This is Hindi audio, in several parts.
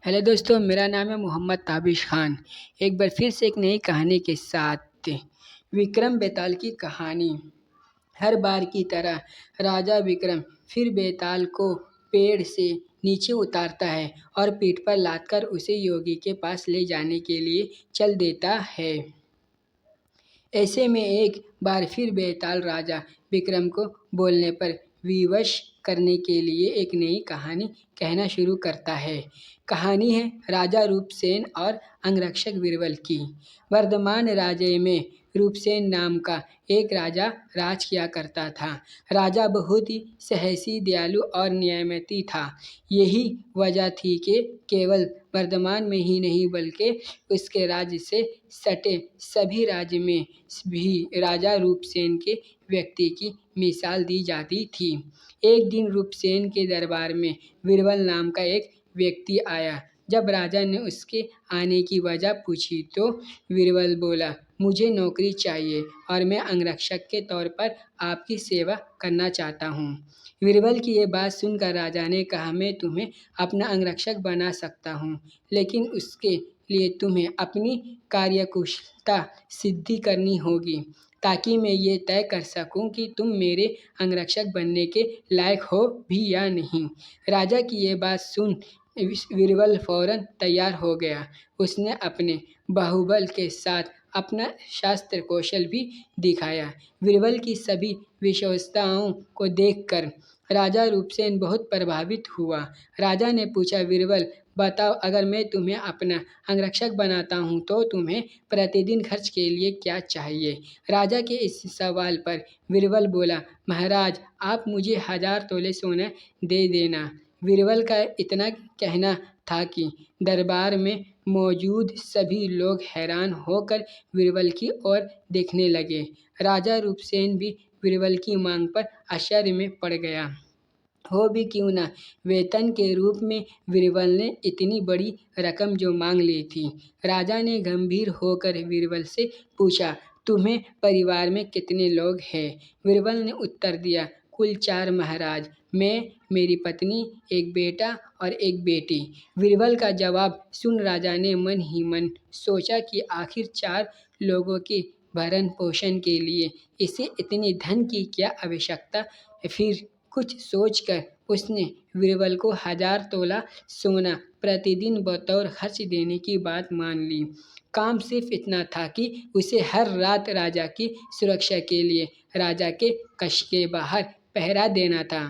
हेलो दोस्तों, मेरा नाम है मोहम्मद ताबिश खान। एक बार फिर से एक नई कहानी के साथ विक्रम बेताल की कहानी। हर बार की तरह राजा विक्रम फिर बेताल को पेड़ से नीचे उतारता है और पीठ पर लादकर उसे योगी के पास ले जाने के लिए चल देता है। ऐसे में एक बार फिर बेताल राजा विक्रम को बोलने पर विवश करने के लिए एक नई कहानी कहना शुरू करता है। कहानी है राजा रूपसेन और अंगरक्षक बीरबल की। वर्धमान राज्य में रूपसेन नाम का एक राजा राज किया करता था। राजा बहुत ही साहसी, दयालु और न्यायमती था। यही वजह थी कि केवल वर्धमान में ही नहीं बल्कि उसके राज्य से सटे सभी राज्य में भी राजा रूपसेन के व्यक्ति की मिसाल दी जाती थी। एक दिन रूपसेन के दरबार में बीरबल नाम का एक व्यक्ति आया। जब राजा ने उसके आने की वजह पूछी तो बीरबल बोला, मुझे नौकरी चाहिए और मैं अंगरक्षक के तौर पर आपकी सेवा करना चाहता हूँ। बीरबल की ये बात सुनकर राजा ने कहा, मैं तुम्हें अपना अंगरक्षक बना सकता हूँ, लेकिन उसके लिए तुम्हें अपनी कार्यकुशलता सिद्धि करनी होगी ताकि मैं ये तय कर सकूं कि तुम मेरे अंगरक्षक बनने के लायक हो भी या नहीं। राजा की ये बात सुन बीरबल फौरन तैयार हो गया। उसने अपने बाहुबल के साथ अपना शास्त्र कौशल भी दिखाया। बीरबल की सभी विशेषताओं को देखकर राजा रूपसेन बहुत प्रभावित हुआ। राजा ने पूछा, बीरबल बताओ, अगर मैं तुम्हें अपना अंगरक्षक बनाता हूँ तो तुम्हें प्रतिदिन खर्च के लिए क्या चाहिए? राजा के इस सवाल पर बीरबल बोला, महाराज आप मुझे 1000 तोले सोना दे देना। बीरबल का इतना कहना था कि दरबार में मौजूद सभी लोग हैरान होकर बीरबल की ओर देखने लगे। राजा रूपसेन भी बीरबल की मांग पर आश्चर्य में पड़ गया। हो भी क्यों ना, वेतन के रूप में बीरबल ने इतनी बड़ी रकम जो मांग ली थी। राजा ने गंभीर होकर बीरबल से पूछा, तुम्हें परिवार में कितने लोग हैं? बीरबल ने उत्तर दिया, कुल 4 महाराज, मैं, मेरी पत्नी, एक बेटा और एक बेटी। बीरबल का जवाब सुन राजा ने मन ही मन सोचा कि आखिर 4 लोगों के भरण पोषण के लिए इसे इतनी धन की क्या आवश्यकता। फिर कुछ सोचकर उसने बीरबल को 1000 तोला सोना प्रतिदिन बतौर खर्च देने की बात मान ली। काम सिर्फ इतना था कि उसे हर रात राजा की सुरक्षा के लिए राजा के कक्ष के बाहर पहरा देना था।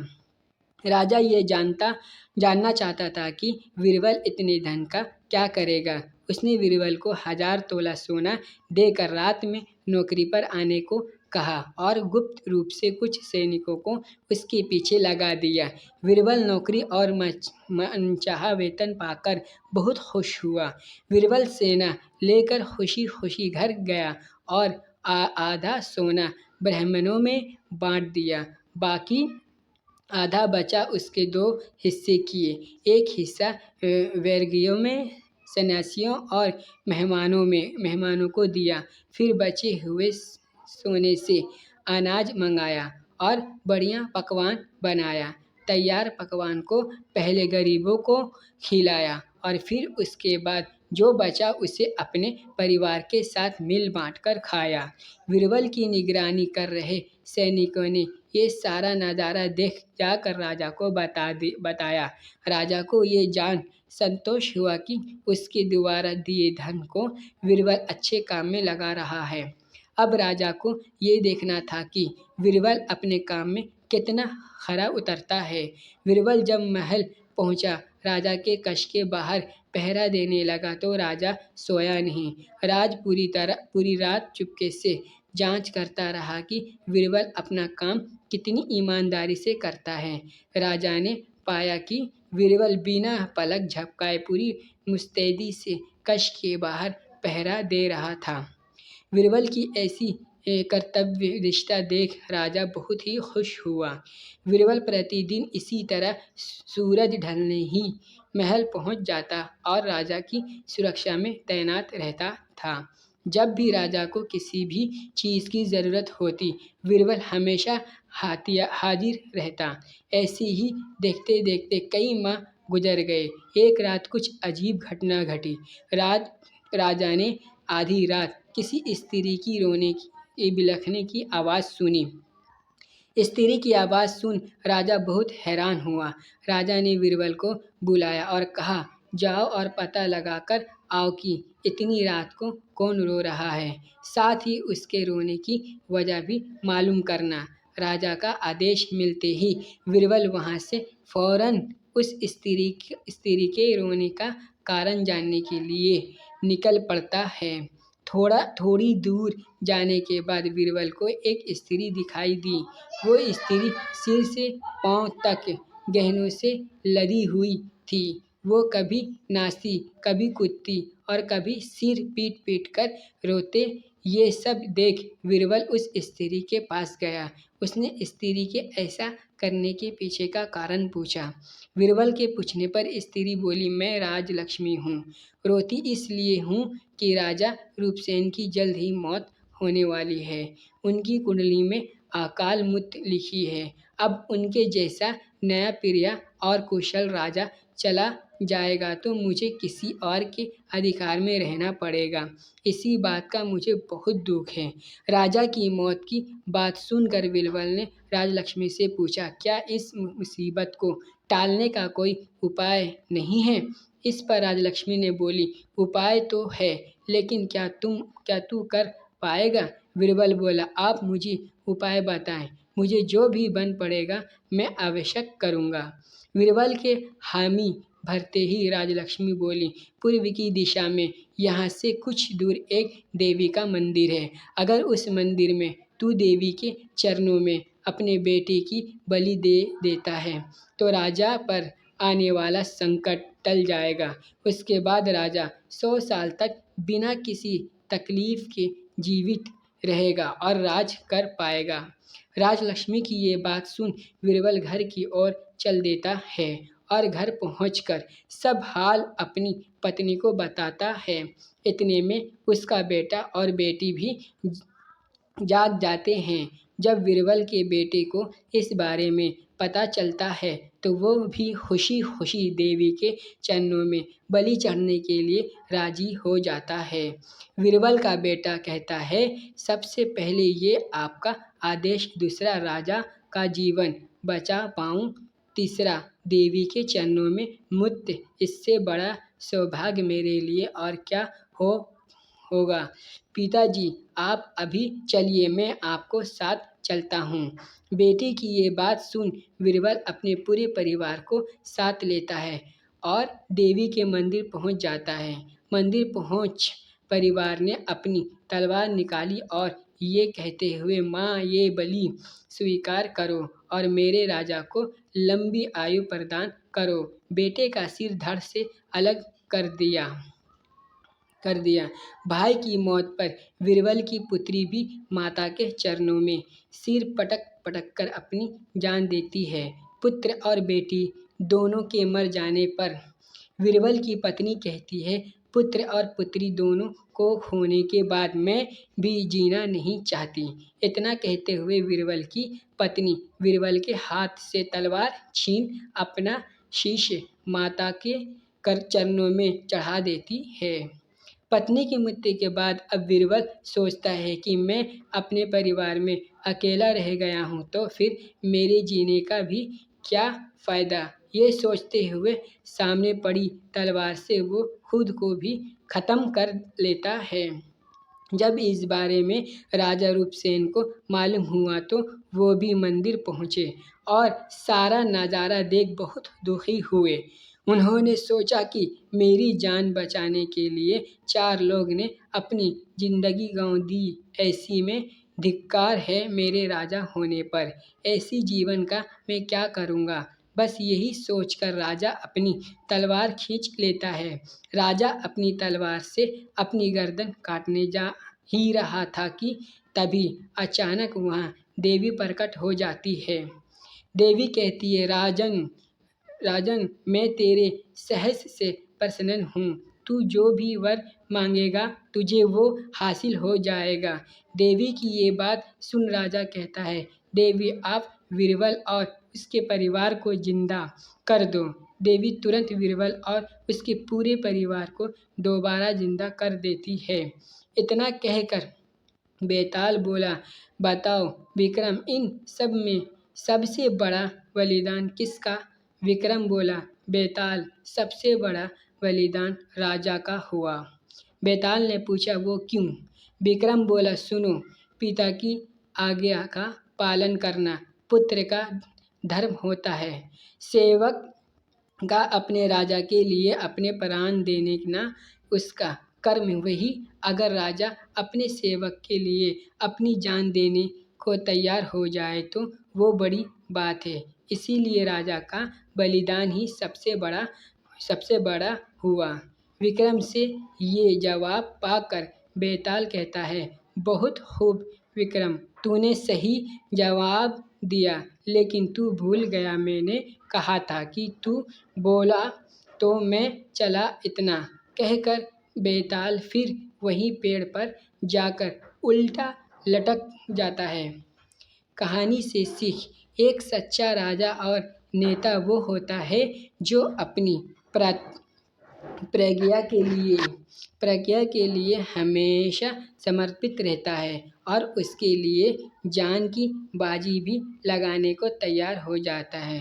राजा ये जानना चाहता था कि बीरबल इतने धन का क्या करेगा। उसने बीरबल को 1000 तोला सोना देकर रात में नौकरी पर आने को कहा और गुप्त रूप से कुछ सैनिकों को उसके पीछे लगा दिया। बीरबल नौकरी और मनचाहा वेतन पाकर बहुत खुश हुआ। बीरबल सेना लेकर खुशी खुशी घर गया और आधा सोना ब्राह्मणों में बांट दिया। बाकी आधा बचा उसके 2 हिस्से किए। एक हिस्सा वैरागियों में, सन्यासियों और मेहमानों को दिया। फिर बचे हुए सोने से अनाज मंगाया और बढ़िया पकवान बनाया। तैयार पकवान को पहले गरीबों को खिलाया और फिर उसके बाद जो बचा उसे अपने परिवार के साथ मिल बांटकर खाया। बीरबल की निगरानी कर रहे सैनिकों ने ये सारा नज़ारा देख जाकर राजा को बताया। राजा को ये जान संतोष हुआ कि उसके द्वारा दिए धन को बीरबल अच्छे काम में लगा रहा है। अब राजा को ये देखना था कि बीरबल अपने काम में कितना खरा उतरता है। बीरबल जब महल पहुंचा, राजा के कक्ष के बाहर पहरा देने लगा तो राजा सोया नहीं। राज पूरी रात चुपके से जांच करता रहा कि बीरबल अपना काम कितनी ईमानदारी से करता है। राजा ने पाया कि बीरबल बिना पलक झपकाए पूरी मुस्तैदी से कक्ष के बाहर पहरा दे रहा था। बीरबल की ऐसी कर्तव्य निष्ठा देख राजा बहुत ही खुश हुआ। बीरबल प्रतिदिन इसी तरह सूरज ढलने ही महल पहुंच जाता और राजा की सुरक्षा में तैनात रहता था। जब भी राजा को किसी भी चीज़ की ज़रूरत होती, बीरबल हमेशा हाजिर रहता। ऐसे ही देखते देखते कई माह गुजर गए। एक रात कुछ अजीब घटना घटी। राजा ने आधी रात किसी स्त्री की रोने की बिलखने की आवाज़ सुनी। स्त्री की आवाज़ सुन राजा बहुत हैरान हुआ। राजा ने बीरबल को बुलाया और कहा, जाओ और पता लगाकर आओ कि इतनी रात को कौन रो रहा है, साथ ही उसके रोने की वजह भी मालूम करना। राजा का आदेश मिलते ही बीरबल वहाँ से फौरन उस स्त्री के रोने का कारण जानने के लिए निकल पड़ता है। थोड़ी दूर जाने के बाद बीरबल को एक स्त्री दिखाई दी। वो स्त्री सिर से पाँव तक गहनों से लदी हुई थी। वो कभी नाचती, कभी कूदती और कभी सिर पीट पीट कर रोते। ये सब देख बीरबल उस स्त्री के पास गया। उसने स्त्री के ऐसा करने के पीछे का कारण पूछा। बीरबल के पूछने पर स्त्री बोली, मैं राजलक्ष्मी हूँ। रोती इसलिए हूँ कि राजा रूपसेन की जल्द ही मौत होने वाली है। उनकी कुंडली में अकाल मृत्यु लिखी है। अब उनके जैसा नया प्रिय और कुशल राजा चला जाएगा तो मुझे किसी और के अधिकार में रहना पड़ेगा। इसी बात का मुझे बहुत दुख है। राजा की मौत की बात सुनकर बीरबल ने राजलक्ष्मी से पूछा, क्या इस मुसीबत को टालने का कोई उपाय नहीं है? इस पर राजलक्ष्मी ने बोली, उपाय तो है, लेकिन क्या तू कर पाएगा? बीरबल बोला, आप मुझे उपाय बताएं, मुझे जो भी बन पड़ेगा मैं अवश्य करूँगा। बीरबल के हामी भरते ही राजलक्ष्मी बोली, पूर्व की दिशा में यहाँ से कुछ दूर एक देवी का मंदिर है। अगर उस मंदिर में तू देवी के चरणों में अपने बेटे की बलि दे देता है तो राजा पर आने वाला संकट टल जाएगा। उसके बाद राजा 100 साल तक बिना किसी तकलीफ के जीवित रहेगा और राज कर पाएगा। राजलक्ष्मी की ये बात सुन बीरबल घर की ओर चल देता है और घर पहुंचकर सब हाल अपनी पत्नी को बताता है। इतने में उसका बेटा और बेटी भी जाग जाते हैं। जब बीरबल के बेटे को इस बारे में पता चलता है तो वो भी खुशी खुशी देवी के चरणों में बलि चढ़ने के लिए राजी हो जाता है। बीरबल का बेटा कहता है, सबसे पहले ये आपका आदेश, दूसरा राजा का जीवन बचा पाऊँ, तीसरा देवी के चरणों में मृत्यु, इससे बड़ा सौभाग्य मेरे लिए और क्या होगा। पिताजी आप अभी चलिए, मैं आपको साथ चलता हूँ। बेटे की ये बात सुन बीरबल अपने पूरे परिवार को साथ लेता है और देवी के मंदिर पहुँच जाता है। मंदिर पहुँच परिवार ने अपनी तलवार निकाली और ये कहते हुए, माँ ये बलि स्वीकार करो और मेरे राजा को लंबी आयु प्रदान करो। बेटे का सिर धड़ से अलग कर दिया। भाई की मौत पर बीरबल की पुत्री भी माता के चरणों में सिर पटक पटक कर अपनी जान देती है। पुत्र और बेटी दोनों के मर जाने पर बीरबल की पत्नी कहती है, पुत्र और पुत्री दोनों को खोने के बाद मैं भी जीना नहीं चाहती। इतना कहते हुए बीरबल की पत्नी बीरबल के हाथ से तलवार छीन अपना शीश माता के चरणों में चढ़ा देती है। पत्नी की मृत्यु के बाद अब बीरबल सोचता है कि मैं अपने परिवार में अकेला रह गया हूँ तो फिर मेरे जीने का भी क्या फ़ायदा। ये सोचते हुए सामने पड़ी तलवार से वो खुद को भी ख़त्म कर लेता है। जब इस बारे में राजा रूपसेन को मालूम हुआ तो वो भी मंदिर पहुँचे और सारा नज़ारा देख बहुत दुखी हुए। उन्होंने सोचा कि मेरी जान बचाने के लिए 4 लोग ने अपनी जिंदगी गंवा दी, ऐसी में धिक्कार है मेरे राजा होने पर। ऐसी जीवन का मैं क्या करूँगा। बस यही सोचकर राजा अपनी तलवार खींच लेता है। राजा अपनी तलवार से अपनी गर्दन काटने जा ही रहा था कि तभी अचानक वहाँ देवी प्रकट हो जाती है। देवी कहती है, राजन मैं तेरे साहस से प्रसन्न हूँ। तू जो भी वर मांगेगा तुझे वो हासिल हो जाएगा। देवी की ये बात सुन राजा कहता है, देवी आप बीरबल और उसके परिवार को जिंदा कर दो। देवी तुरंत बीरबल और उसके पूरे परिवार को दोबारा जिंदा कर देती है। इतना कहकर बेताल बोला, बताओ विक्रम, इन सब में सबसे बड़ा बलिदान किसका? विक्रम बोला, बेताल, सबसे बड़ा बलिदान राजा का हुआ। बेताल ने पूछा, वो क्यों? विक्रम बोला, सुनो, पिता की आज्ञा का पालन करना पुत्र का धर्म होता है। सेवक का अपने राजा के लिए अपने प्राण देने ना उसका कर्म वही, अगर राजा अपने सेवक के लिए अपनी जान देने को तैयार हो जाए तो वो बड़ी बात है। इसीलिए राजा का बलिदान ही सबसे बड़ा हुआ। विक्रम से ये जवाब पाकर बेताल कहता है, बहुत खूब विक्रम, तूने सही जवाब दिया, लेकिन तू भूल गया मैंने कहा था कि तू बोला तो मैं चला। इतना कहकर बेताल फिर वहीं पेड़ पर जाकर उल्टा लटक जाता है। कहानी से सीख, एक सच्चा राजा और नेता वो होता है जो अपनी प्रज्ञा के लिए हमेशा समर्पित रहता है और उसके लिए जान की बाजी भी लगाने को तैयार हो जाता है।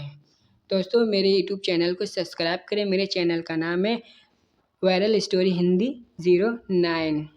दोस्तों, मेरे यूट्यूब चैनल को सब्सक्राइब करें। मेरे चैनल का नाम है वायरल स्टोरी हिंदी 09।